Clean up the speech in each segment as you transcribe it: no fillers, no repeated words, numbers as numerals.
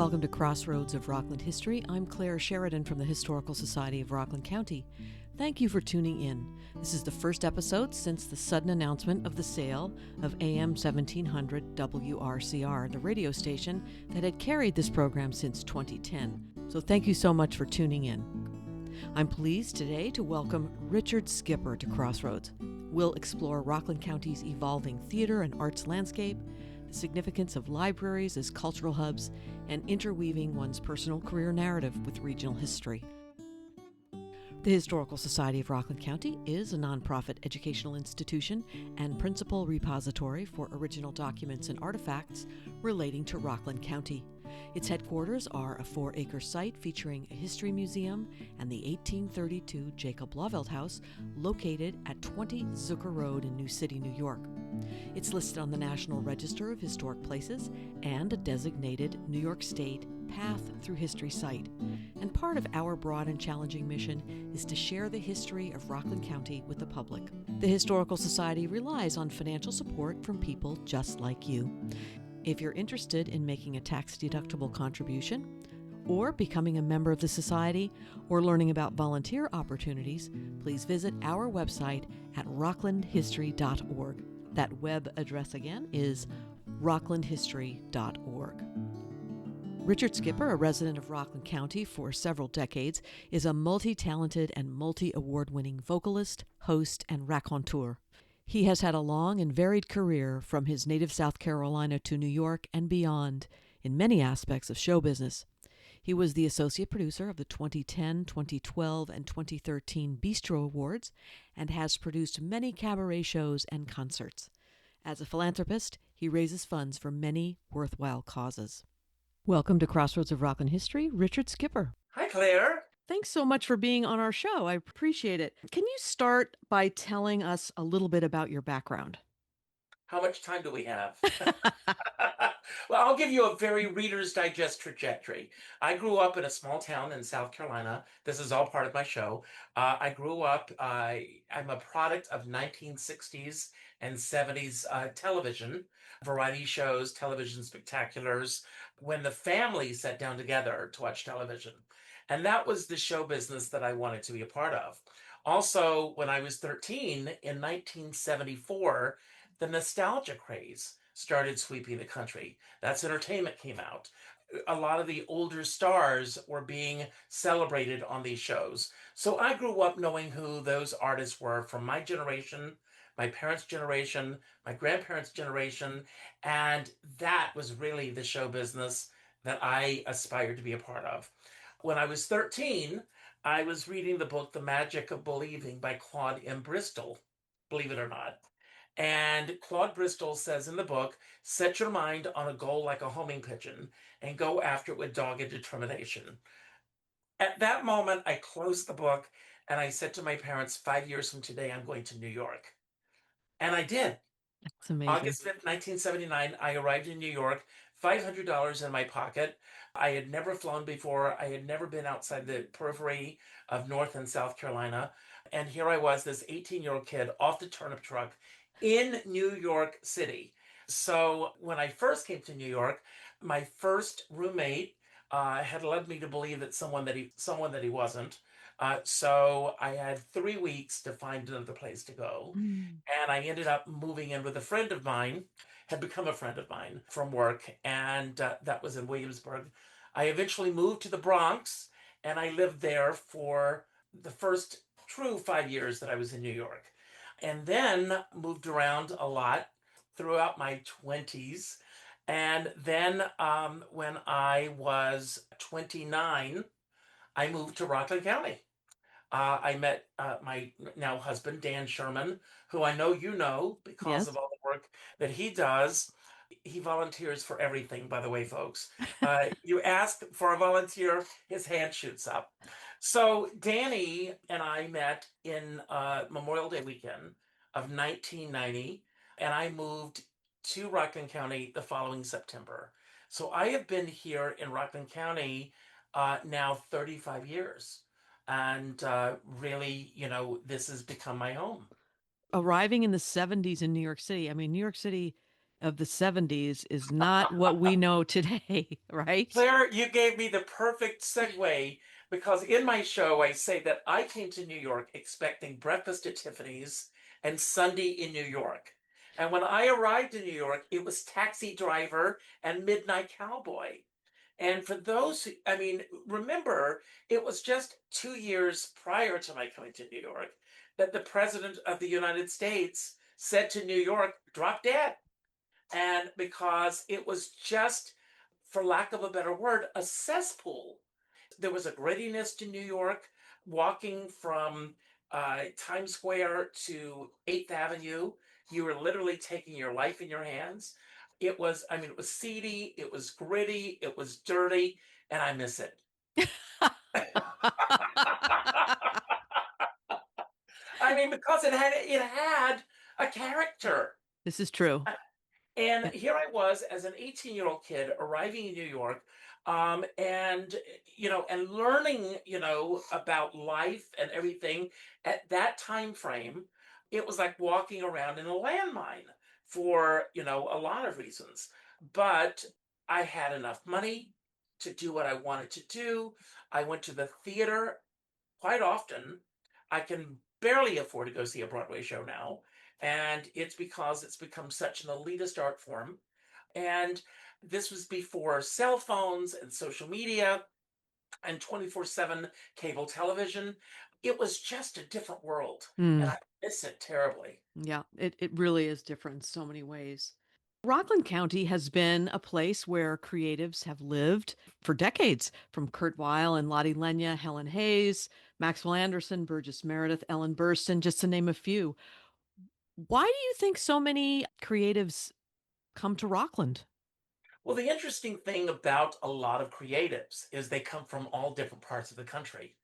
Welcome to Crossroads of Rockland History. I'm Clare Sheridan from the Historical Society of Rockland County. Thank you for tuning in. This is the first episode since the sudden announcement of the sale of AM 1700 WRCR, the radio station that had carried this program since 2010. So thank you so much for tuning in. I'm pleased today to welcome Richard Skipper to Crossroads. We'll explore Rockland County's evolving theater and arts landscape, the significance of libraries as cultural hubs, and interweaving one's personal career narrative with regional history. The Historical Society of Rockland County is a nonprofit educational institution and principal repository for original documents and artifacts relating to Rockland County. Its headquarters are a 4-acre site featuring a history museum and the 1832 Jacob Lovell House located at 20 Zucker Road in New City, New York. It's listed on the National Register of Historic Places and a designated New York State Path Through History site. And part of our broad and challenging mission is to share the history of Rockland County with the public. The Historical Society relies on financial support from people just like you. If you're interested in making a tax-deductible contribution, or becoming a member of the Society, or learning about volunteer opportunities, please visit our website at rocklandhistory.org. That web address again is rocklandhistory.org. Richard Skipper, a resident of Rockland County for several decades, is a multi-talented and multi-award-winning vocalist, host, and raconteur. He has had a long and varied career from his native South Carolina to New York and beyond in many aspects of show business. He was the associate producer of the 2010, 2012, and 2013 Bistro Awards and has produced many cabaret shows and concerts. As a philanthropist, he raises funds for many worthwhile causes. Welcome to Crossroads of Rockland History, Richard Skipper. Hi, Claire. Thanks so much for being on our show. I appreciate it. Can you start by telling us a little bit about your background? How much time do we have? Well, I'll give you a very Reader's Digest trajectory. I grew up in a small town in South Carolina. This is all part of my show. I grew up, I'm a product of 1960s and 70s television, variety shows, television spectaculars, when the family sat down together to watch television. And that was the show business that I wanted to be a part of. Also, when I was 13 in 1974, the nostalgia craze started sweeping the country. That's Entertainment came out. A lot of the older stars were being celebrated on these shows. So I grew up knowing who those artists were from my generation, my parents' generation, my grandparents' generation, and that was really the show business that I aspired to be a part of. When I was 13, I was reading the book The Magic of Believing by Claude M. Bristol, believe it or not. And Claude Bristol says in the book, set your mind on a goal like a homing pigeon and go after it with dogged determination. At that moment, I closed the book and I said to my parents, 5 years from today, I'm going to New York. And I did. That's amazing. August 5th, 1979, I arrived in New York, $500 in my pocket. I had never flown before. I had never been outside the periphery of North and South Carolina. And here I was, this 18-year-old kid off the turnip truck in New York City. So when I first came to New York, my first roommate had led me to believe that someone that he wasn't. So I had 3 weeks to find another place to go. And I ended up moving in with a friend of mine, had become a friend of mine from work. And that was in Williamsburg. I eventually moved to the Bronx and I lived there for the first true 5 years that I was in New York. And then moved around a lot throughout my 20s. And then when I was 29, I moved to Rockland County. I met my now husband, Dan Sherman, who I know you know because Yes. of all the work that he does. He volunteers for everything, by the way, folks. You ask for a volunteer, his hand shoots up. So Danny and I met in Memorial Day weekend of 1990, and I moved to Rockland County the following September. So I have been here in Rockland County now 35 years. And really, this has become my home. Arriving in the 70s in New York City. I mean, New York City of the 70s is not what we know today, right? Claire, you gave me the perfect segue because in my show, I say that I came to New York expecting breakfast at Tiffany's and Sunday in New York. And when I arrived in New York, it was Taxi Driver and Midnight Cowboy. And for those who, I mean, remember, it was just 2 years prior to my coming to New York that the President of the United States said to New York, drop dead. And because it was just, for lack of a better word, a cesspool. There was a grittiness to New York, walking from Times Square to 8th Avenue. You were literally taking your life in your hands. It was, I mean, it was seedy, it was gritty, it was dirty, and I miss it. I mean, because it had a character. This is true. And here I was as an 18-year-old kid arriving in New York, and and learning, about life and everything at that time frame. It was like walking around in a landmine for, a lot of reasons. But I had enough money to do what I wanted to do. I went to the theater quite often. I can barely afford to go see a Broadway show now. And it's because it's become such an elitist art form. And this was before cell phones and social media and 24/7 cable television. It was just a different world. And Mm, I miss it terribly. yeah, it really is different in so many ways. Rockland County has been a place where creatives have lived for decades, from Kurt Weill and Lottie Lenya, Helen Hayes, Maxwell Anderson, Burgess Meredith, Ellen Burstyn, just to name a few. Why do you think so many creatives come to Rockland? Well, the interesting thing about a lot of creatives is they come from all different parts of the country.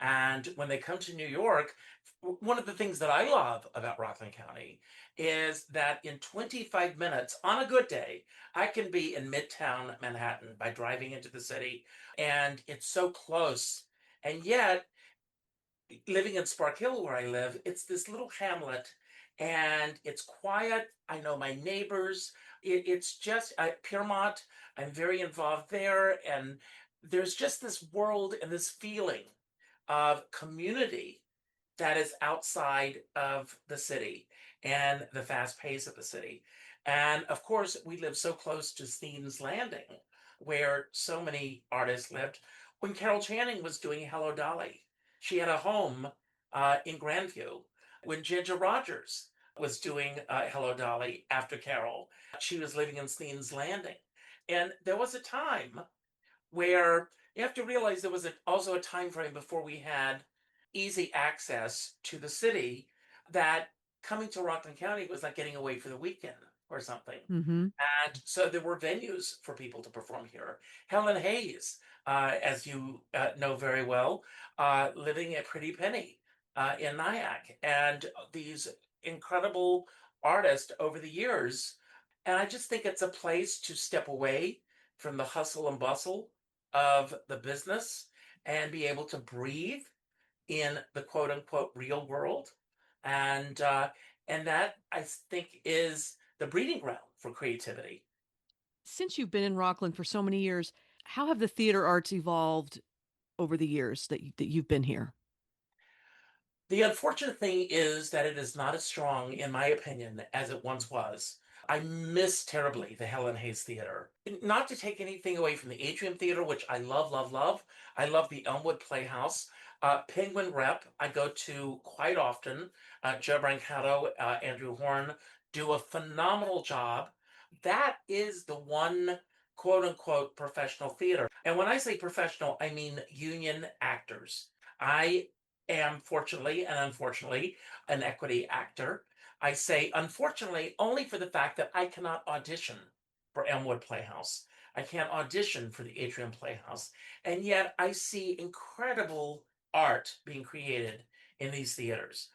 And when they come to New York, one of the things that I love about Rockland County is that in 25 minutes on a good day, I can be in Midtown Manhattan by driving into the city, and it's so close. And yet, living in Spark Hill where I live, it's this little hamlet and it's quiet. I know my neighbors. It's just Piermont, I'm very involved there. And there's just this world and this feeling of community that is outside of the city and the fast pace of the city. And of course, we live so close to Steen's Landing, where so many artists lived. When Carol Channing was doing Hello Dolly, she had a home in Grandview. When Ginger Rogers was doing Hello Dolly after Carol, she was living in Steen's Landing. And there was a time where you have to realize there was also a time frame before we had easy access to the city, that coming to Rockland County was like getting away for the weekend or something. Mm-hmm. And so there were venues for people to perform here. Helen Hayes, as you know very well, living at Pretty Penny in Nyack, and these incredible artists over the years. And I just think it's a place to step away from the hustle and bustle of the business and be able to breathe in the quote unquote real world. And that, I think, is the breeding ground for creativity. Since you've been in Rockland for so many years, how have the theater arts evolved over the years that you've been here? The unfortunate thing is that it is not as strong, in my opinion, as it once was. I miss terribly the Helen Hayes Theater. Not to take anything away from the Atrium Theater, which I love, love, love. I love the Elmwood Playhouse. Penguin Rep, I go to quite often. Joe Brancato, Andrew Horn do a phenomenal job. That is the one quote unquote professional theater. And when I say professional, I mean union actors. I am fortunately and unfortunately an equity actor. I say unfortunately only for the fact that I cannot audition for Elmwood Playhouse. I can't audition for the Atrium Playhouse. And yet I see incredible art being created in these theaters.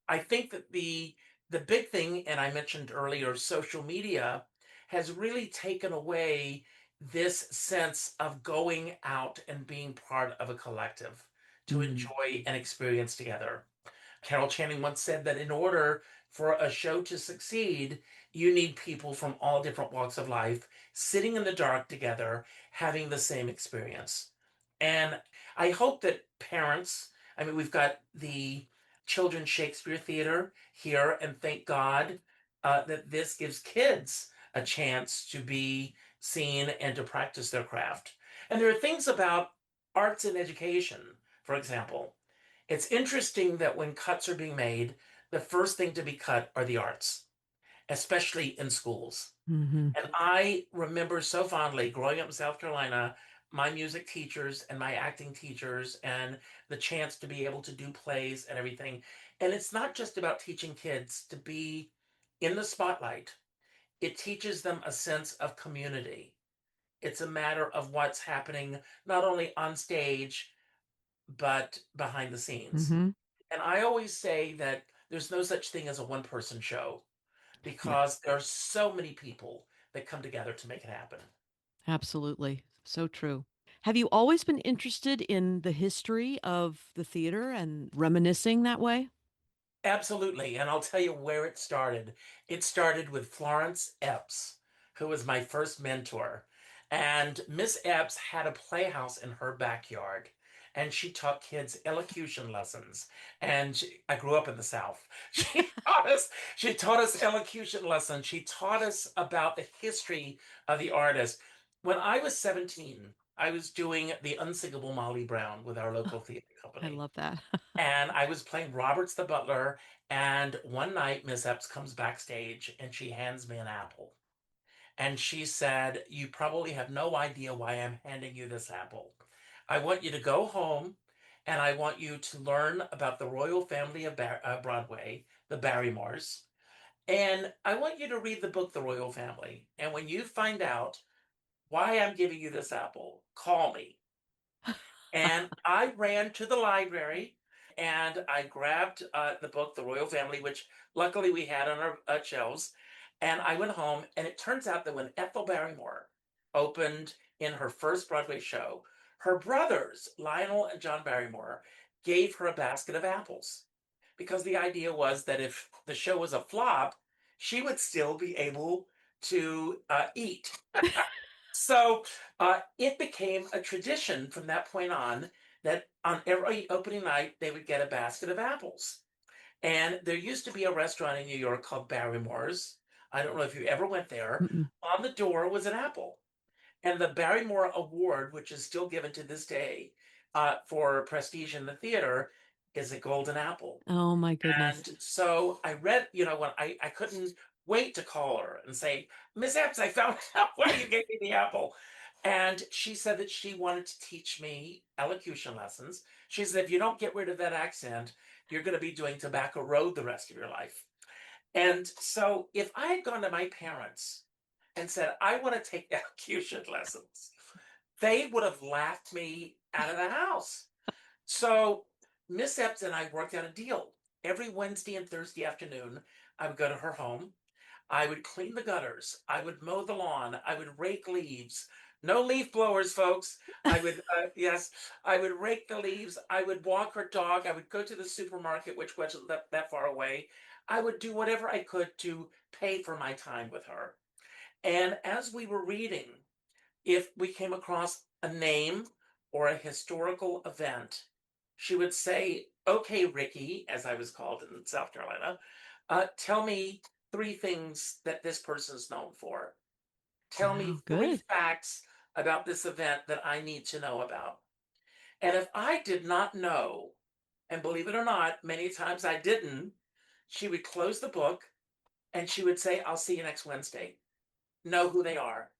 I think that the big thing, and I mentioned earlier, social media has really taken away this sense of going out and being part of a collective to Mm. enjoy an experience together. Carol Channing once said that in order for a show to succeed, you need people from all different walks of life sitting in the dark together, having the same experience. And I hope that parents, I mean, we've got the Children's Shakespeare Theater here, and thank God that this gives kids a chance to be seen and to practice their craft. And there are things about arts and education, for example. It's interesting that when cuts are being made, the first thing to be cut are the arts, especially in schools. Hmm. And I remember so fondly growing up in South Carolina, my music teachers and my acting teachers, and the chance to be able to do plays and everything. And it's not just about teaching kids to be in the spotlight, it teaches them a sense of community. It's a matter of what's happening not only on stage, but behind the scenes. Hmm. And I always say that there's no such thing as a one person show Yeah, because there are so many people that come together to make it happen. absolutely. So true. Have you always been interested in the history of the theater and reminiscing that way? Absolutely. And I'll tell you where it started. It started with Florence Epps, who was my first mentor. And Miss Epps had a playhouse in her backyard. And she taught kids elocution lessons. And I grew up in the South. She taught us elocution lessons. She taught us about the history of the artist. When I was 17, I was doing The Unsingable Molly Brown with our local theater I company. love that. And I was playing Roberts the butler. And one night, Miss Epps comes backstage and she hands me an apple. And she said, "You probably have no idea why I'm handing you this apple. I want you to go home and I want you to learn about the royal family of Broadway, the Barrymores. And I want you to read the book, The Royal Family. And when you find out why I'm giving you this apple, call me." And I ran to the library and I grabbed the book, The Royal Family, which luckily we had on our shelves. And I went home, and it turns out that when Ethel Barrymore opened in her first Broadway show, her brothers, Lionel and John Barrymore, gave her a basket of apples because the idea was that if the show was a flop, she would still be able to eat. So it became a tradition from that point on that on every opening night they would get a basket of apples. And there used to be a restaurant in New York called Barrymore's. I don't know if you ever went there. Mm-mm. On the door was an apple. And the Barrymore Award, which is still given to this day for prestige in the theater, is a golden apple. Oh my goodness. And so I read, when I couldn't wait to call her and say, "Miss Epps, I found out why you gave me the apple." And she said that she wanted to teach me elocution lessons. She said, "If you don't get rid of that accent, you're going to be doing Tobacco Road the rest of your life." And so if I had gone to my parents and said, "I want to take elocution lessons," they would have laughed me out of the house. So Miss Epps and I worked out a deal. Every Wednesday and Thursday afternoon, I would go to her home. I would clean the gutters. I would mow the lawn. I would rake leaves. No leaf blowers, folks. Yes, I would rake the leaves. I would walk her dog. I would go to the supermarket, which wasn't that far away. I would do whatever I could to pay for my time with her. And as we were reading, if we came across a name or a historical event, she would say, "Okay, Ricky," as I was called in South Carolina, "tell me three things that this person's known for. Tell Wow, me three good. facts about this event that I need to know about." And if I did not know, and believe it or not, many times I didn't, she would close the book and she would say, "I'll see you next Wednesday." Know who they are.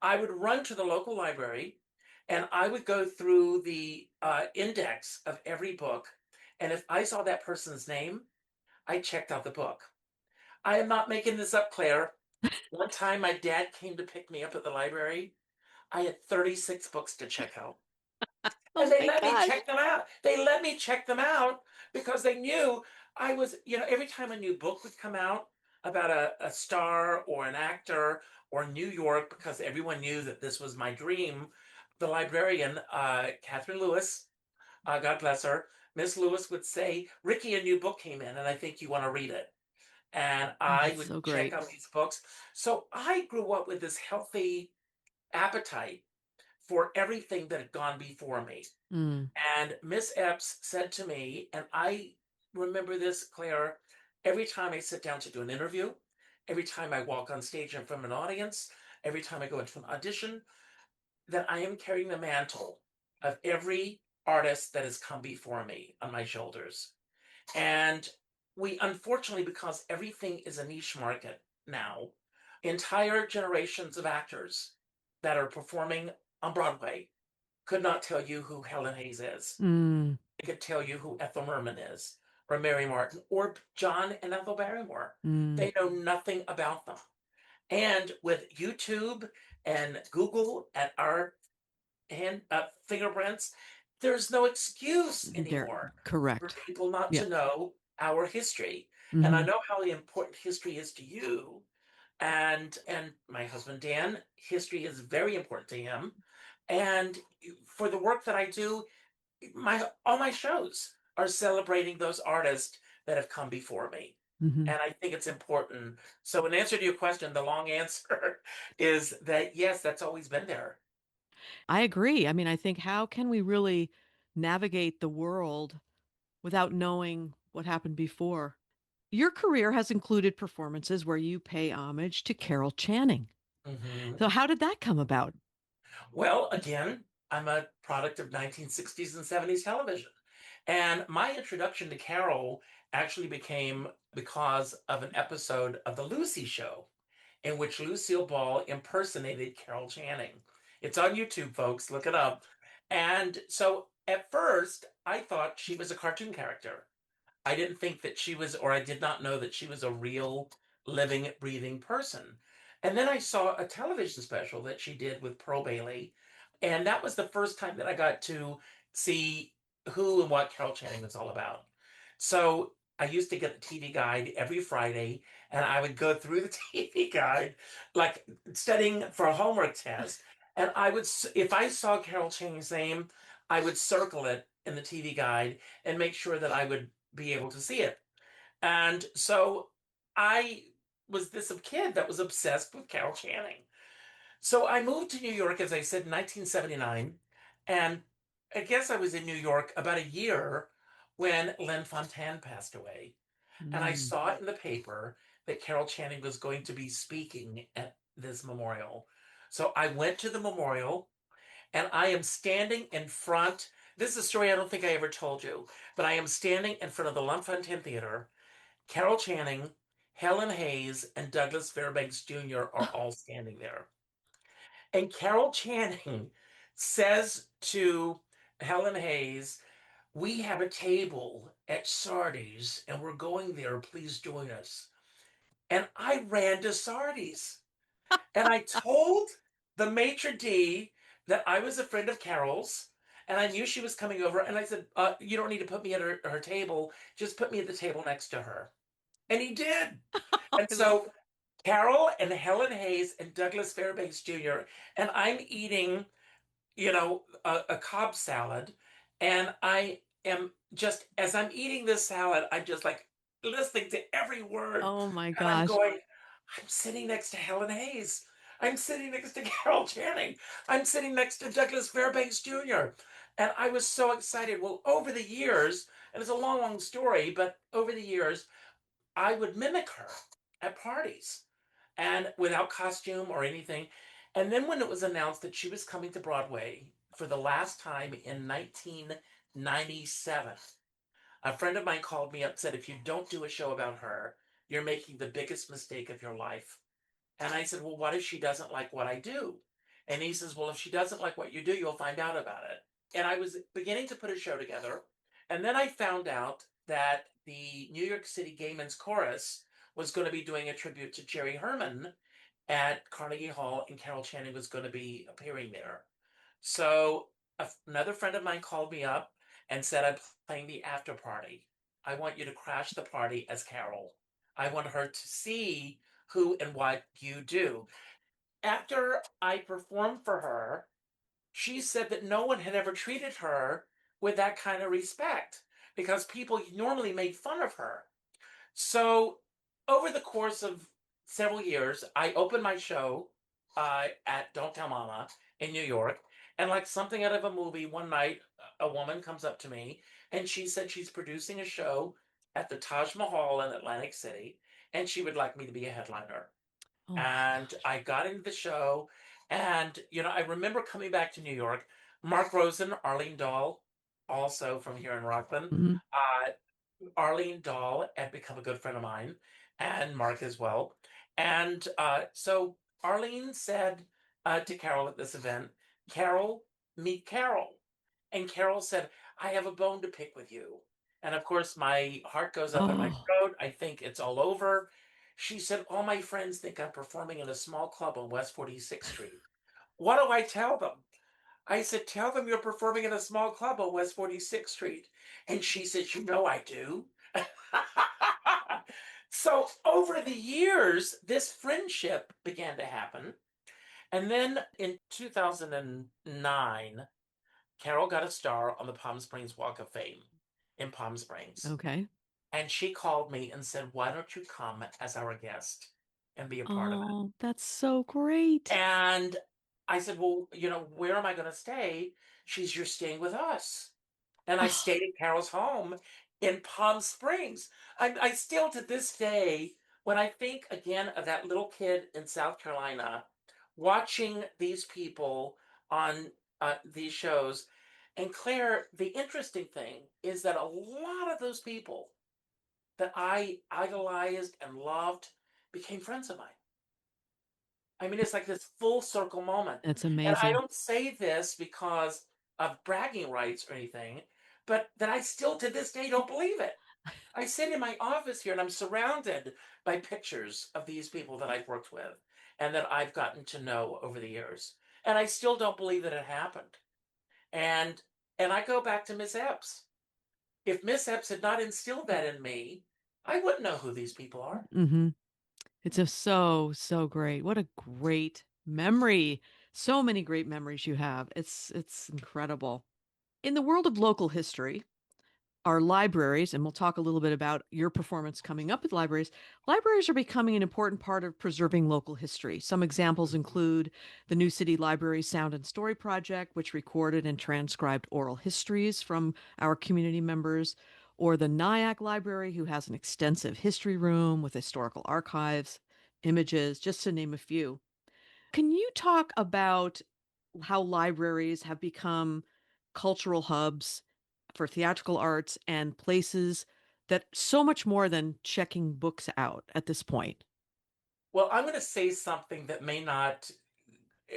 I would run to the local library and I would go through the index of every book. And if I saw that person's name, I checked out the book. I am not making this up, Claire. One time my dad came to pick me up at the library. I had 36 books to check out. And Oh they my let me gosh. check them out. They let me check them out because they knew I was, every time a new book would come out about a star or an actor or New York, because everyone knew that this was my dream, the librarian, Catherine Lewis, God bless her, Miss Lewis would say, Ricky, a new book came in and I think you want to read it. And Oh, I that's would so check great. out these books. So I grew up with this healthy appetite for everything that had gone before me. Mm. And Miss Epps said to me, and I remember this, Claire, every time I sit down to do an interview, every time I walk on stage in front of an audience, every time I go into an audition, that I am carrying the mantle of every artist that has come before me on my shoulders. And we, unfortunately, because everything is a niche market now, entire generations of actors that are performing on Broadway could not tell you who Helen Hayes is. Mm. They could tell you who Ethel Merman is, or Mary Martin, or John and Ethel Barrymore. Mm. They know nothing about them. And with YouTube and Google at our fingerprints, there's no excuse They're anymore for correct. people not Yeah. to know our history. And I Hmm. know how important history is to you. And my husband Dan, history is very important to him. And for the work that I do, my all my shows are celebrating those artists that have come before me. Hmm. And I think it's important. So in answer to your question, the long answer is that yes, that's always been there. I agree. I mean, I think how can we really navigate the world without knowing what happened before? Your career has included performances where you pay homage to Carol Channing. Mhm. So, how did that come about? Well, again, I'm a product of 1960s and 70s television. And my introduction to Carol actually became because of an episode of The Lucy Show, in which Lucille Ball impersonated Carol Channing. It's on YouTube, folks. Look it up. And so at first, I thought she was a cartoon character. I didn't think that she was, or I did not know that she was a real living, breathing person. And then I saw a television special that she did with Pearl Bailey. And that was the first time that I got to see who and what Carol Channing was all about. So I used to get the TV guide every Friday, and I would go through the TV guide, like studying for a homework test. And I would, if I saw Carol Channing's name, I would circle it in the TV guide and make sure that I would be able to see it. And so I was this kid that was obsessed with Carol Channing. So I moved to New York, as I said, in 1979. And I guess I was in New York about a year when Len Fontaine passed away. And I Mm. saw it in the paper that Carol Channing was going to be speaking at this memorial. So I went to the memorial and I am standing in front. This is a story I don't think I ever told you, but I am standing in front of the Lumpfontaine Theater. Carol Channing, Helen Hayes, and Douglas Fairbanks Jr. are all standing there. And Carol Channing says to Helen Hayes, we have a table at Sardi's and we're going there. Please join us. And I ran to Sardi's. And I told the maitre d' that I was a friend of Carol's, and I knew she was coming over. And I said, "You don't need to put me at her table. Just put me at the table next to her." And he did. And I love so Carol and Helen Hayes and Douglas Fairbanks Jr. and I'm eating, a Cobb salad, and I am just as I'm eating this salad, I'm just like listening to every word, Oh my and I'm gosh. going, I'm sitting next to Helen Hayes. I'm sitting next to Carol Channing. I'm sitting next to Douglas Fairbanks Jr. And I was so excited. Well, over the years, and it's a long, long story, but over the years, I would mimic her at parties and without costume or anything. And then when it was announced that she was coming to Broadway for the last time in 1997, a friend of mine called me up and said, if you don't do a show about her, you're making the biggest mistake of your life. And I said, well, what if she doesn't like what I do? And he says, well, if she doesn't like what you do, you'll find out about it. And I was beginning to put a show together. And then I found out that the New York City Gay Men's Chorus was going to be doing a tribute to Jerry Herman at Carnegie Hall, and Carol Channing was going to be appearing there. So another friend of mine called me up and said, I'm playing the after party. I want you to crash the party as Carol. I want her to see who and what you do. After I performed for her, she said that no one had ever treated her with that kind of respect because people normally made fun of her. So over the course of several years, I opened my show at Don't Tell Mama in New York. And like something out of a movie, one night a woman comes up to me and she said she's producing a show at the Taj Mahal in Atlantic City, and she would like me to be a headliner. Oh my And gosh. I got into the show, and I remember coming back to New York. Mark Rosen, Arlene Dahl, also from here in Rockland. Mhm. Uh, Arlene Dahl had become a good friend of mine, and Mark as well. And so Arlene said to Carol at this event, Carol, meet Carol. And Carol said, I have a bone to pick with you. And of course, my heart goes up in my Oh. throat. I think it's all over. She said, all my friends think I'm performing in a small club on West 46th Street. What do I tell them? I said, tell them you're performing in a small club on West 46th Street. And she said, you know I do. So over the years, this friendship began to happen. And then in 2009, Carol got a star on the Palm Springs Walk of Fame in Palm Springs. Okay. And she called me and said, why don't you come as our guest and be a part of it? Oh, that's so great. And I said, well, where am I going to stay? You're staying with us. And I Oh, stayed at Carol's home in Palm Springs. I still, to this day, when I think again of that little kid in South Carolina, watching these people on these shows, and Claire, the interesting thing is that a lot of those people that I idolized and loved became friends of mine. I mean, it's like this full circle moment. that's And I amazing. don't say this because of bragging rights or anything, but that I still to this day don't believe it. I sit in my office here and I'm surrounded by pictures of these people that I've worked with and that I've gotten to know over the years. And I still don't believe that it happened. And I go back to Miss Epps. If Miss Epps had not instilled that in me, I wouldn't know who these people are. Hmm. It's a so great. What a great memory. So many great memories you have. It's incredible. In the world of local history, our libraries, and we'll talk a little bit about your performance coming up at libraries. Libraries are becoming an important part of preserving local history. Some examples include the New City Library Sound and Story Project, which recorded and transcribed oral histories from our community members, or the Nyack Library, who has an extensive history room with historical archives, images, just to name a few. Can you talk about how libraries have become cultural hubs for theatrical arts and places that so much more than checking books out at this point? Well, I'm going to say something that may not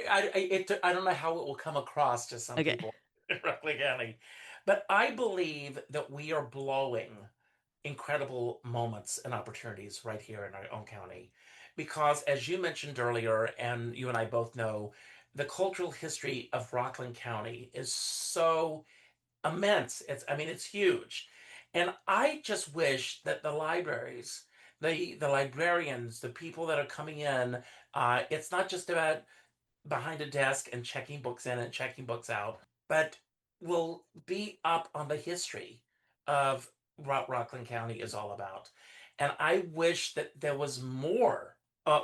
I don't know how it will come across to some Okay. people in Rockland County, but I believe that we are blowing incredible moments and opportunities right here in our own county. Because as you mentioned earlier, and you and I both know, the cultural history of Rockland County is so immense. I mean, it's huge. And I just wish that the libraries, the librarians, the people that are coming in, it's not just about behind a desk and checking books in and checking books out, but will be up on the history of what Rockland County is all about. And I wish that there was more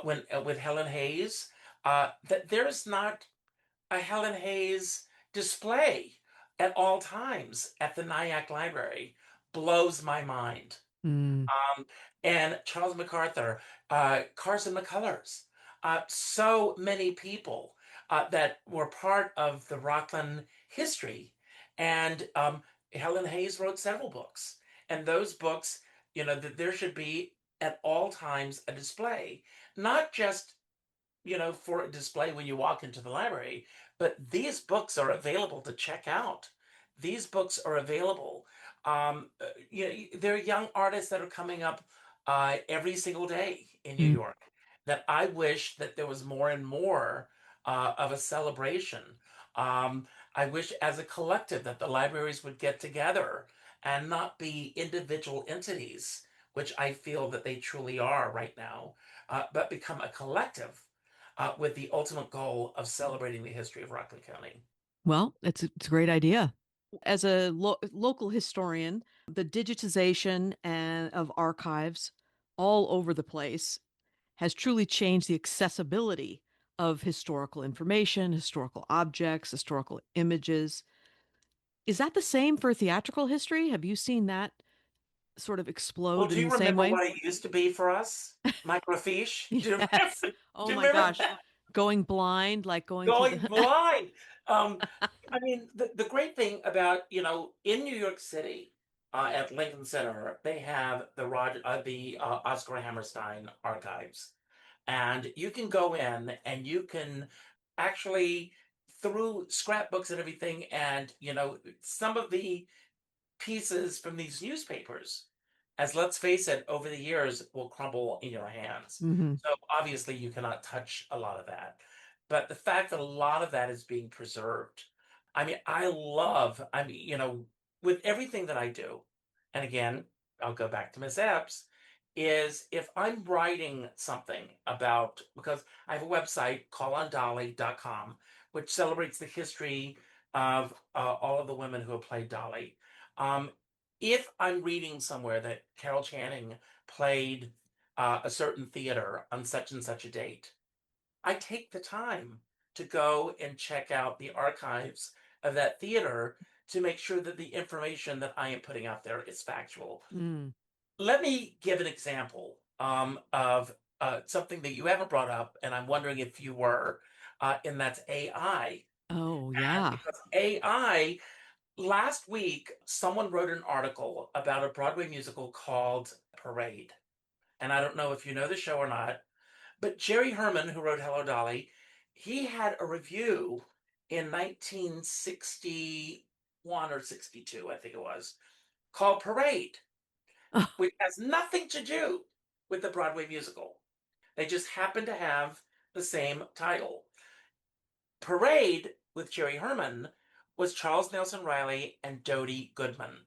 when with Helen Hayes, that there's not a Helen Hayes display at all times at the Nyack Library. Blows my mind. Mm. um, and Charles MacArthur, Carson McCullers, so many people that were part of the Rockland history. And Helen Hayes wrote several books. And those books, that there should be at all times a display, not just for a display when you walk into the library, but these books are available to check out. These books are available. There are young artists that are coming up every single day in New Mm. York that I wish that there was more and more of a celebration. I wish as a collective that the libraries would get together and not be individual entities, which I feel that they truly are right now, but become a collective with the ultimate goal of celebrating the history of Rockland County. Well, it's a great idea. As a local historian, the digitization and of archives all over the place has truly changed the accessibility of historical information, historical objects, historical images. Is that the same for theatrical history? Have you seen that sort of Well, explode do in you the same remember way? what it used to be for us? Microfiche? Do you remember? Yes. Oh Do you my remember gosh. Going blind, like going through going the. blind? Um, I mean, the great thing about, in New York City, at Lincoln Center, they have the Oscar Hammerstein archives, and you can go in and you can actually through scrapbooks and everything, and some of the pieces from these newspapers, as let's face it, over the years will crumble in your hands. Hmm. So obviously you cannot touch a lot of that. But the fact that a lot of that is being preserved, I mean, with everything that I do, and again, I'll go back to Miss Epps, is if I'm writing something about, because I have a website, callondolly.com, which celebrates the history of all of the women who have played Dolly. um, if I'm reading somewhere that Carol Channing played a certain theater on such and such a date, I take the time to go and check out the archives of that theater to make sure that the information that I am putting out there is factual. Mm. Let me give an example of something that you haven't brought up, and I'm wondering if you were, and that's AI. Oh, And yeah. because AI, last week, someone wrote an article about a Broadway musical called Parade. And I don't know if you know the show or not, but Jerry Herman, who wrote Hello Dolly, he had a review in 1961 or 62, I think it was, called Parade, Oh, which has nothing to do with the Broadway musical. They just happen to have the same title. Parade with Jerry Herman was Charles Nelson Riley and Dodie Goodman.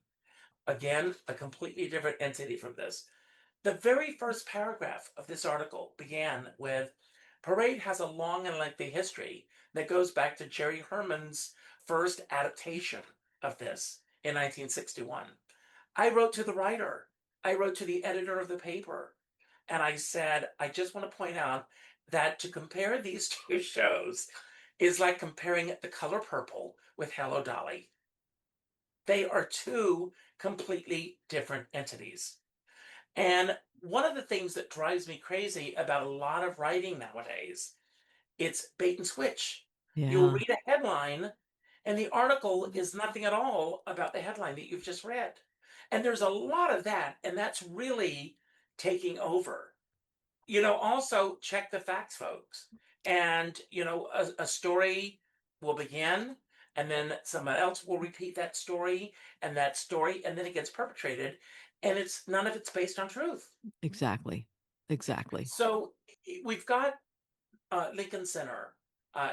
Again, a completely different entity from this. The very first paragraph of this article began with Parade has a long and lengthy history that goes back to Jerry Herman's first adaptation of this in 1961. I wrote to the writer, I wrote to the editor of the paper, and I said, I just want to point out that to compare these two shows is like comparing The Color Purple with Hello Dolly. They are two completely different entities. And one of the things that drives me crazy about a lot of writing nowadays, it's bait and switch. You'll yeah. read a headline and the article is nothing at all about the headline that you've just read. And there's a lot of that, and that's really taking over. Also check the facts, folks. And, a story will begin, and then someone else will repeat that story, and then it gets perpetrated, and none of it's based on truth. Exactly. Exactly. So we've got Lincoln Center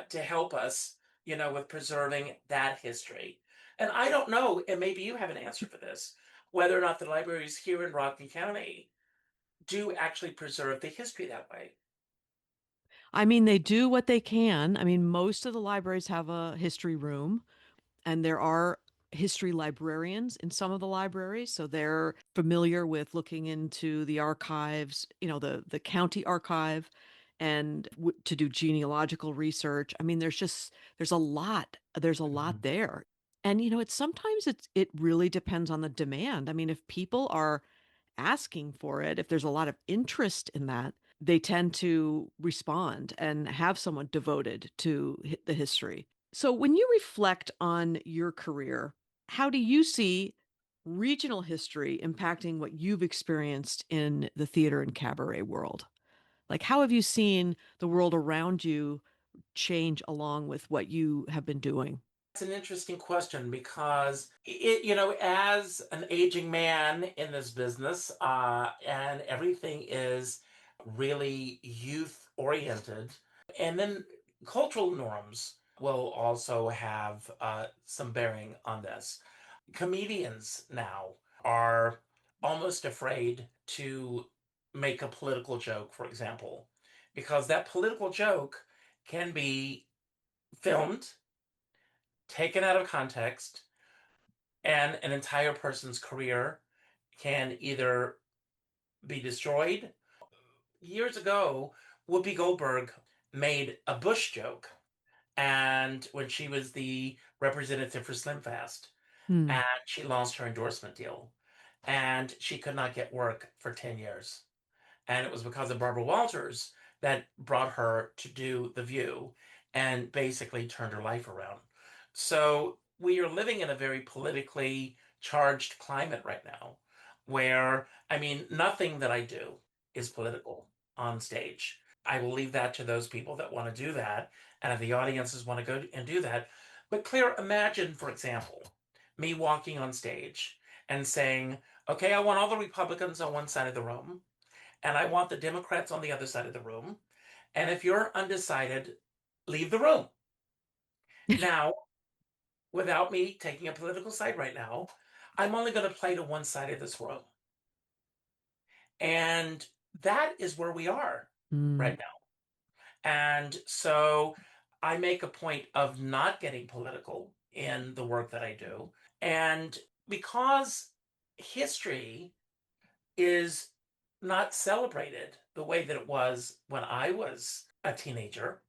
to help us, with preserving that history. And I don't know, and maybe you have an answer for this, whether or not the libraries here in Rockland County do actually preserve the history that way. I mean, they do what they can. I mean, most of the libraries have a history room, and there are history librarians in some of the libraries, so they're familiar with looking into the archives, the county archive, and to do genealogical research. I mean, there's a lot Mhm. there. And it's sometimes it really depends on the demand. I mean, if people are asking for it, if there's a lot of interest in that, they tend to respond and have someone devoted to the history. So, when you reflect on your career, how do you see regional history impacting what you've experienced in the theater and cabaret world? Like, how have you seen the world around you change along with what you have been doing? That's an interesting question because as an aging man in this business, and everything is really youth oriented, and then cultural norms will also have some bearing on this. Comedians now are almost afraid to make a political joke, for example, because that political joke can be filmed, taken out of context, And an entire person's career can either be destroyed. Years ago, Whoopi Goldberg made a Bush joke, and when she was the representative for Slim Fast, Hmm. and she lost her endorsement deal, and she could not get work for 10 years. And it was because of Barbara Walters that brought her to do The View and basically turned her life around. So we are living in a very politically charged climate right now where, I mean, nothing that I do is political on stage. I will leave that to those people that want to do that. And if the audiences want to go and do that. But Claire, imagine, for example, me walking on stage and saying, okay, I want all the Republicans on one side of the room and I want the Democrats on the other side of the room. And if you're undecided, leave the room. Now, without me taking a political side right now, I'm only going to play to one side of this room. And that is where we are Mm. right now. And so I make a point of not getting political in the work that I do. And because history is not celebrated the way that it was when I was a teenager.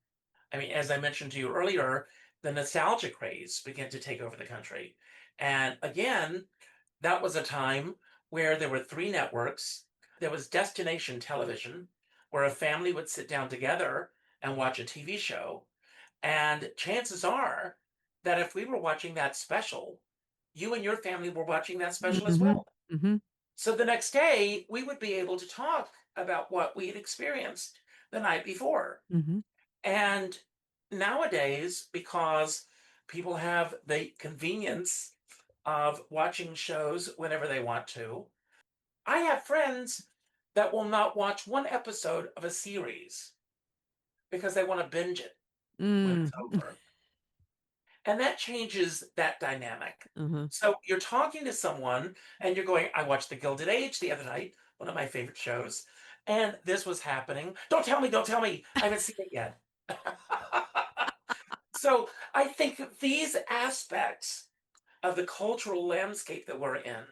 I mean, as I mentioned to you earlier, the nostalgia craze began to take over the country. And again, that was a time where there were three networks. There was destination television, where a family would sit down together and watch a TV show. And chances are that if we were watching that special, you and your family were watching that special as Hmm. well. Hmm. So the next day, we would be able to talk about what we had experienced the night before. Hmm. And nowadays, because people have the convenience of watching shows whenever they want to, I have friends that will not watch one episode of a series because they want to binge it when Mm. it's over. And that changes that dynamic. Uh-huh. So you're talking to someone and you're going, I watched The Gilded Age the other night, one of my favorite shows, and this was happening. Don't tell me, don't tell me. I haven't seen it yet. So I think these aspects of the cultural landscape that we're in,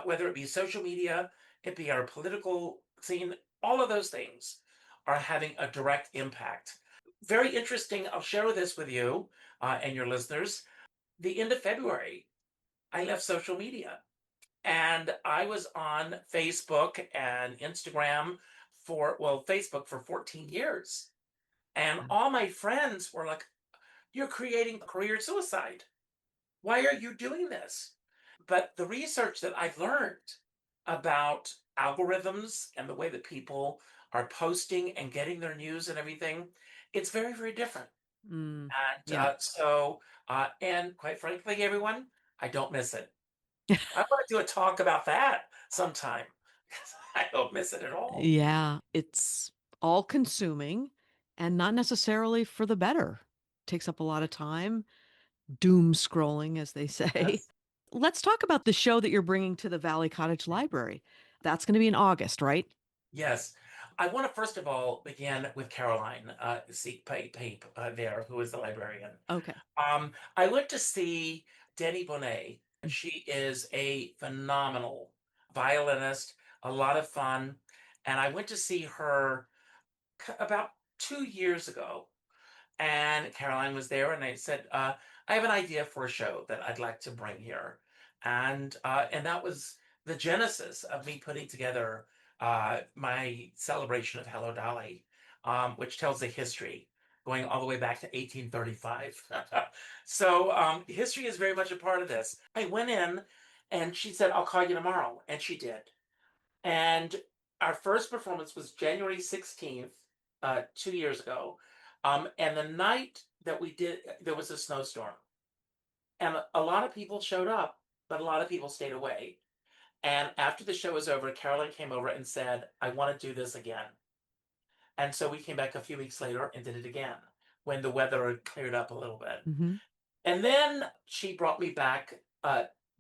whether it be social media, it be our political scene, all of those things are having a direct impact. Very interesting. I'll share this with you and your listeners. The end of February, I left social media and I was on Facebook and Instagram well, Facebook for 14 years. And all my friends were like, you're creating career suicide. Why are you doing this? But the research that I've learned about algorithms and the way that people are posting and getting their news and everything, it's very, very different. Mm. And Yeah. and quite frankly, everyone, I don't miss it. I want to do a talk about that sometime. I don't miss it at all. Yeah. It's all consuming and not necessarily for the better. Takes up a lot of time, doom scrolling, as they say. Yes. Let's talk about the show that you're bringing to the Valley Cottage Library. That's going to be in August, right? Yes. I want to first of all begin with Caroline Pape there, who is the librarian. Okay. I went to see Denny Bonet. She is a phenomenal violinist, a lot of fun. And I went to see her about 2 years ago. And Caroline was there, and I said, I have an idea for a show that I'd like to bring here. And that was the genesis of me putting together my celebration of Hello Dolly, which tells the history going all the way back to 1835. So history is very much a part of this. I went in and she said, I'll call you tomorrow. And she did. And our first performance was January 16th, 2 years ago. And the night that we did, there was a snowstorm. And a lot of people showed up, but a lot of people stayed away. And after the show was over, Carolyn came over and said, I want to do this again. And so we came back a few weeks later and did it again when the weather had cleared up a little bit. Hmm. And then she brought me back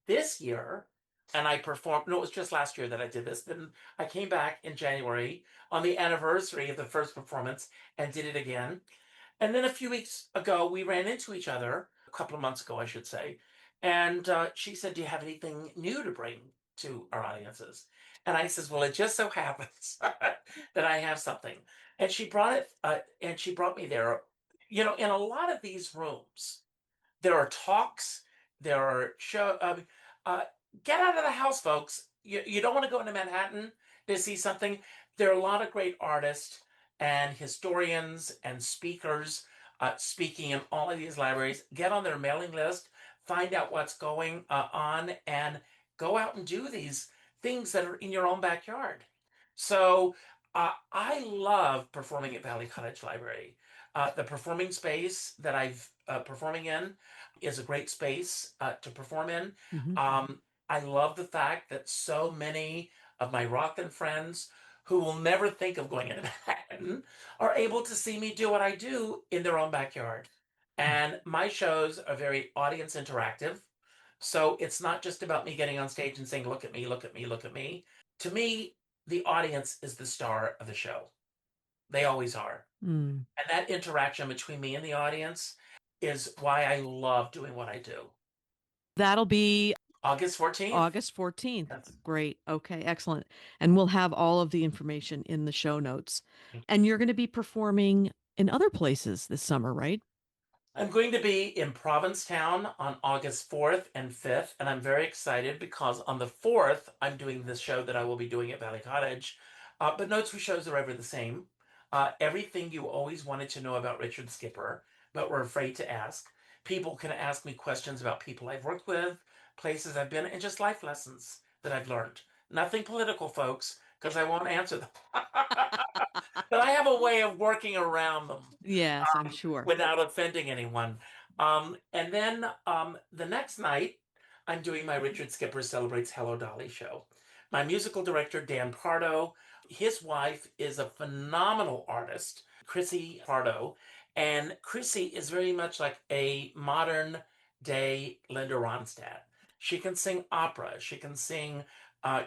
this year and I performed. No, it was just last year that I did this. Then I came back in January on the anniversary of the first performance and did it again. And then a few weeks ago, we ran into each other, a couple of months ago, I should say. And she said, "Do you have anything new to bring to our audiences?" And I says, "Well, it just so happens that I have something." And she brought it, and she brought me there. In a lot of these rooms, there are talks, there are show. Uh, get out of the house, folks. You don't want to go into Manhattan to see something. There are a lot of great artists and historians and speakers speaking in all of these libraries. Get on their mailing list, find out what's going on, and go out and do these things that are in your own backyard. So I love performing at Valley Cottage Library. The performing space that I've performing in is a great space to perform in. Hmm. I love the fact that so many of my Rockland friends who will never think of going into Manhattan are able to see me do what I do in their own backyard. And my shows are very audience interactive. So it's not just about me getting on stage and saying, "Look at me, look at me, look at me." To me, the audience is the star of the show. They always are. Mm. And that interaction between me and the audience is why I love doing what I do. That'll be August 14th. August 14th. That's Great. Okay, excellent. And we'll have all of the information in the show notes. And you're going to be performing in other places this summer, right? I'm going to be in Provincetown on August 4th and 5th, and I'm very excited because on the 4th, I'm doing this show that I will be doing at Valley Cottage. But no two shows are ever the same. Everything you always wanted to know about Richard Skipper, but were afraid to ask. People can ask me questions about people I've worked with, places I've been, and just life lessons that I've learned. Nothing political, folks, because I won't answer them. But I have a way of working around them Yes, I'm sure. without offending anyone. And then the next night, I'm doing my Richard Skipper Celebrates Hello Dolly show. My musical director, Dan Pardo, his wife is a phenomenal artist, Chrissy Pardo. And Chrissy is very much like a modern day Linda Ronstadt. She can sing opera, she can sing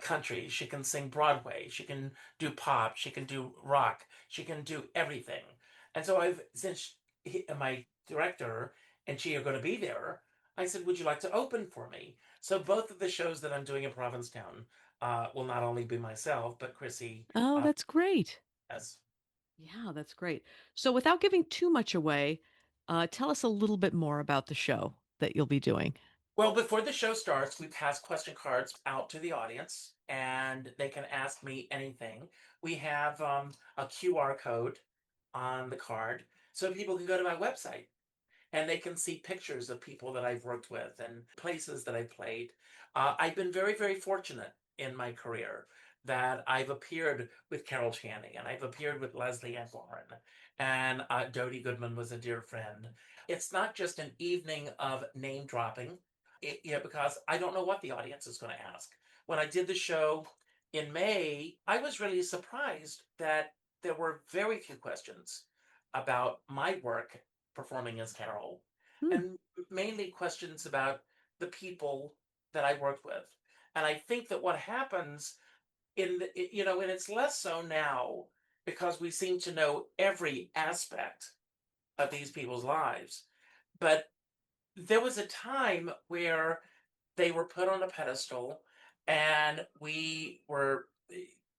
country, she can sing Broadway, she can do pop, she can do rock, she can do everything. And so since my director and she are going to be there, I said, "Would you like to open for me?" So both of the shows that I'm doing in Provincetown will not only be myself, but Chrissy Oh, uh, that's great. as Yeah, that's great. So, without giving too much away, tell us a little bit more about the show that you'll be doing. well. Before the show starts, we pass question cards out to the audience, and they can ask me anything. We have a QR code on the card, so people can go to my website and they can see pictures of people that I've worked with and places that I've played. I've been very, very fortunate in my career that I've appeared with Carol Channing and I've appeared with Leslie Ann Warren, and Dodie Goodman was a dear friend. It's not just an evening of name dropping, because I don't know what the audience is going to ask. When I did the show in May, I was really surprised that there were very few questions about my work performing as Carol, Hmm. and mainly questions about the people that I worked with. And I think that what happens and it's less so now because we seem to know every aspect of these people's lives. But there was a time where they were put on a pedestal and we were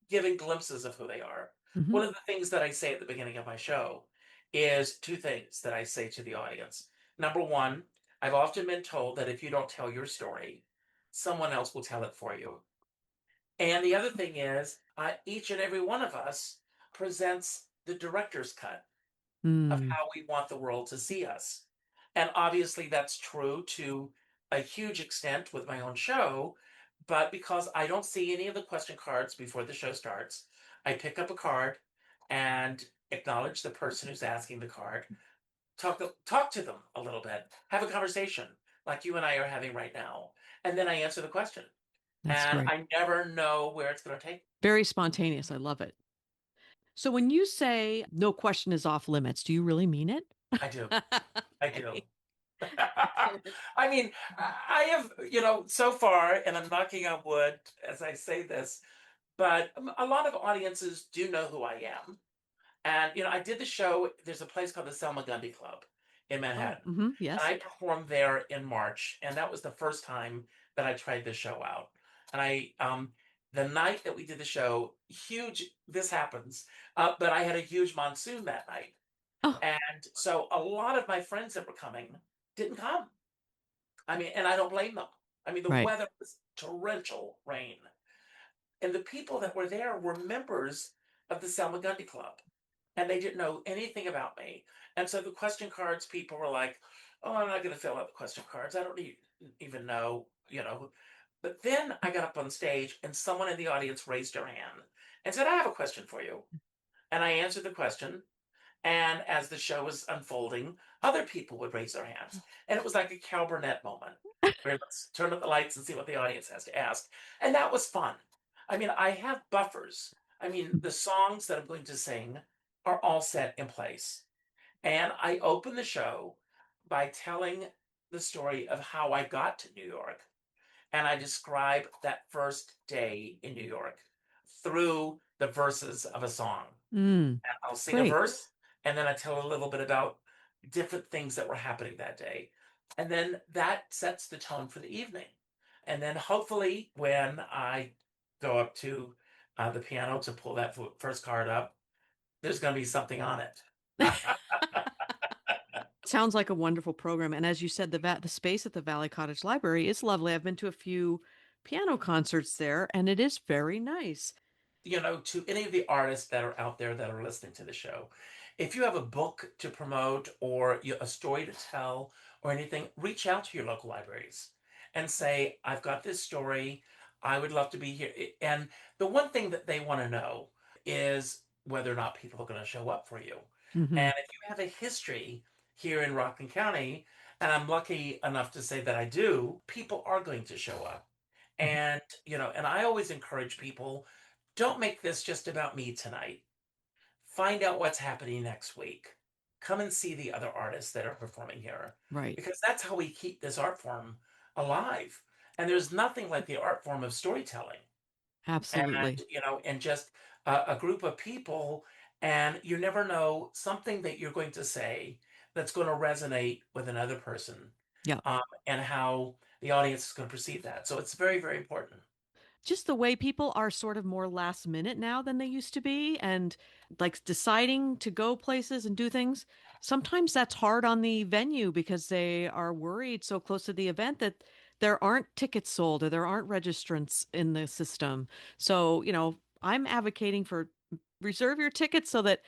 giving glimpses of who they are. Hmm. One of the things that I say at the beginning of my show is two things that I say to the audience. Number one, I've often been told that if you don't tell your story, someone else will tell it for you. And the other thing is, each and every one of us presents the director's cut of Mm. how we want the world to see us. And obviously, that's true to a huge extent with my own show. But because I don't see any of the question cards before the show starts, I pick up a card and acknowledge the person who's asking the card, talk to them a little bit, have a conversation like you and I are having right now. And then I answer the question. That's And great. I never know where it's going to take. Very spontaneous. I love it. So, when you say no question is off limits, do you really mean it? I do. I do. Okay. Excellent. I mean, I have, so far, and I'm knocking on wood as I say this, but a lot of audiences do know who I am. And, I did the show. There's a place called the Selma Gundy Club in Oh, Manhattan. And yes. I performed there in March, and that was the first time that I tried this show out. And the night that we did the show, huge, this happens, but I had a huge monsoon that night. Oh, And so a lot of my friends that were coming didn't come. I mean, and I don't blame them. I mean, the right. weather was torrential rain. And the people that were there were members of the Selma Gundy Club, and they didn't know anything about me. And so the question cards, people were like, "Oh, I'm not going to fill out the question cards. I don't even know, you know." But then I got up on stage, and someone in the audience raised their hand and said, "I have a question for you." And I answered the question. And as the show was unfolding, other people would raise their hands. And it was like a Cal Burnett moment where let's turn up the lights and see what the audience has to ask. And that was fun. I mean, I have buffers. I mean, the songs that I'm going to sing are all set in place. And I open the show by telling the story of how I got to New York. And I describe that first day in New York through the verses of a song. Mm, And I'll sing a great. verse, and then I tell a little bit about different things that were happening that day. And then that sets the tone for the evening. And then hopefully, when I go up to the piano to pull that first card up, there's going to be something on it. Sounds like a wonderful program. And as you said, the space at the Valley Cottage Library is lovely. I've been to a few piano concerts there, and it is very nice. To any of the artists that are out there that are listening to the show, if you have a book to promote or a story to tell or anything, reach out to your local libraries and say, I've got this story. I would love to be here. And the one thing that they want to know is whether or not people are going to show up for you. Hmm. And if you have a history here in Rockland County, and I'm lucky enough to say that I do, people are going to show up. And I always encourage people, don't make this just about me tonight. Find out what's happening next week. Come and see the other artists that are performing here Right. because that's how we keep this art form alive. And there's nothing like the art form of storytelling Absolutely. and just a group of people. And you never know something that you're going to say that's going to resonate with another person, Yeah. and how the audience is going to perceive that. So it's very, very important. Just the way people are sort of more last minute now than they used to be, and like deciding to go places and do things. Sometimes that's hard on the venue because they are worried so close to the event that there aren't tickets sold or there aren't registrants in the system. So, I'm advocating for reserve your tickets so that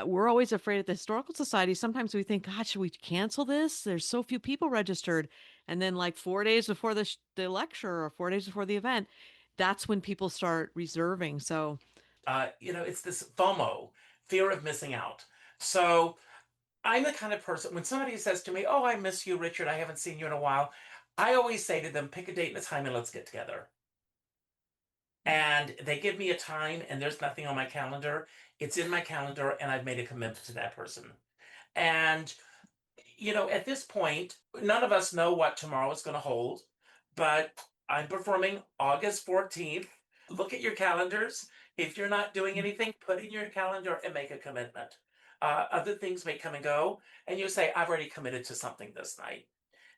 we're always afraid at the Historical Society. Sometimes we think, God, should we cancel this? There's so few people registered. And then, like 4 days before the lecture or 4 days before the event, that's when people start reserving. So, It's this FOMO, fear of missing out. So I'm the kind of person, when somebody says to me, "Oh, I miss you, Richard. I haven't seen you in a while," I always say to them, pick a date and a time and let's get together. And they give me a time, and there's nothing on my calendar. It's in my calendar, and I've made a commitment to that person. And at this point, none of us know what tomorrow is going to hold, but I'm performing August 14th. Look at your calendars. If you're not doing anything, put in your calendar and make a commitment. Other things may come and go, and you say, I've already committed to something this night.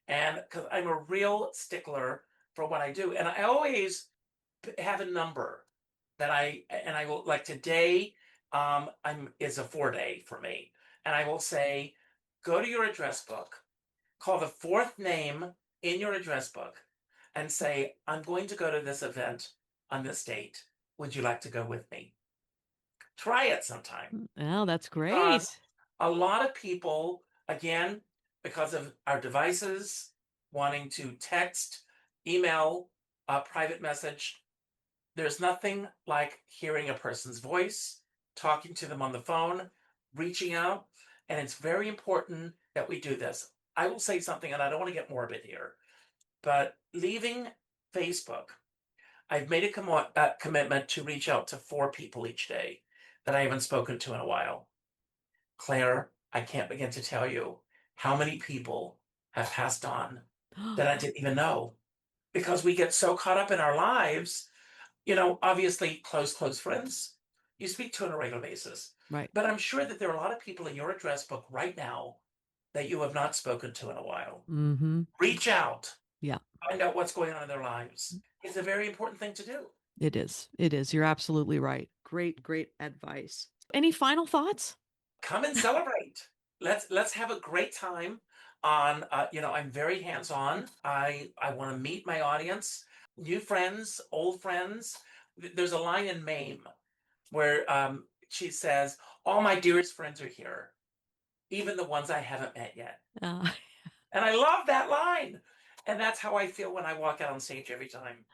And because I'm a real stickler for what I do, and I always have a number and I will, like today, I'm is a 4 day for me. And I will say, go to your address book, call the fourth name in your address book, and say, I'm going to go to this event on this date. Would you like to go with me? Try it sometime oh, that's because great. a lot of people, again, because of our devices, wanting to text, email, private message, there's nothing like hearing a person's voice, talking to them on the phone, reaching out, and it's very important that we do this. I will say something, and I don't want to get morbid here, but leaving Facebook, I've made a commitment to reach out to 4 people each day that I haven't spoken to in a while. Claire, I can't begin to tell you how many people have passed on that I didn't even know because we get so caught up in our lives. Obviously, close friends you speak to on a regular basis. Right. But I'm sure that there are a lot of people in your address book right now that you have not spoken to in a while. Mm-hmm. Reach out. Yeah. Find out what's going on in their lives. It's a very important thing to do. It is. It is. You're absolutely right. Great, great advice. Any final thoughts? Come and celebrate. Let's have a great time on, I'm very hands-on. I want to meet my audience, new friends, old friends. There's a line in MAME where she says, all my dearest friends are here, even the ones I haven't met yet. And I love that line. And that's how I feel when I walk out on stage every time.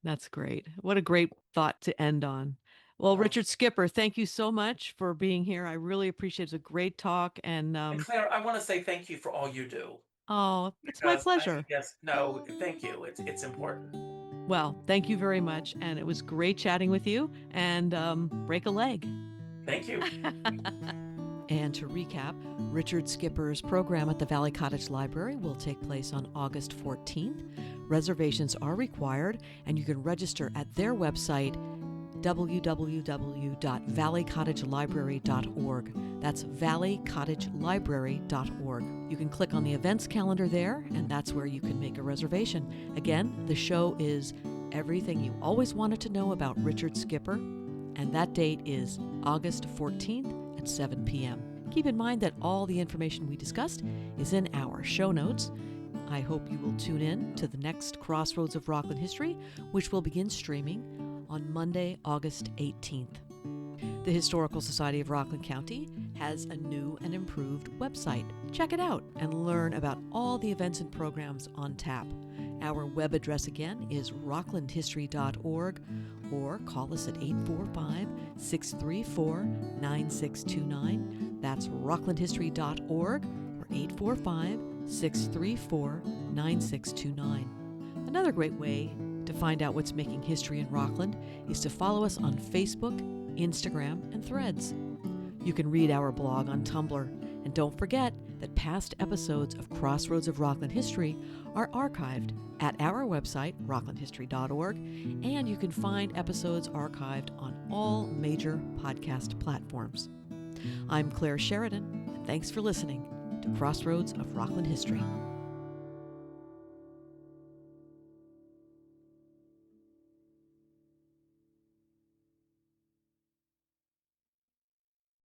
That's great. What a great thought to end on. Well, Richard Skipper, thank you so much for being here. I really appreciate it. It's a great talk. And Claire, I want to say thank you for all you do. Oh, it's my pleasure. Thank you. It's important. Well, thank you very much. And it was great chatting with you. And break a leg. Thank you. And to recap, Richard Skipper's program at the Valley Cottage Library will take place on August 14th. Reservations are required, and you can register at their website, www.valleycottagelibrary.org. That's valleycottagelibrary.org. You can click on the events calendar there, and that's where you can make a reservation. Again, the show is everything you always wanted to know about Richard Skipper, and that date is August 14th at 7 p.m. Keep in mind that all the information we discussed is in our show notes. I hope you will tune in to the next Crossroads of Rockland History, which will begin streaming on Monday, August 18th. The Historical Society of Rockland County has a new and improved website. Check it out and learn about all the events and programs on tap. Our web address again is rocklandhistory.org, or call us at 845-634-9629. That's rocklandhistory.org or 845-634-9629. Another great way to find out what's making history in Rockland is to follow us on Facebook, Instagram, and Threads. You can read our blog on Tumblr, and don't forget that past episodes of Crossroads of Rockland History are archived at our website, rocklandhistory.org, and you can find episodes archived on all major podcast platforms. I'm Clare Sheridan, and thanks for listening to Crossroads of Rockland History.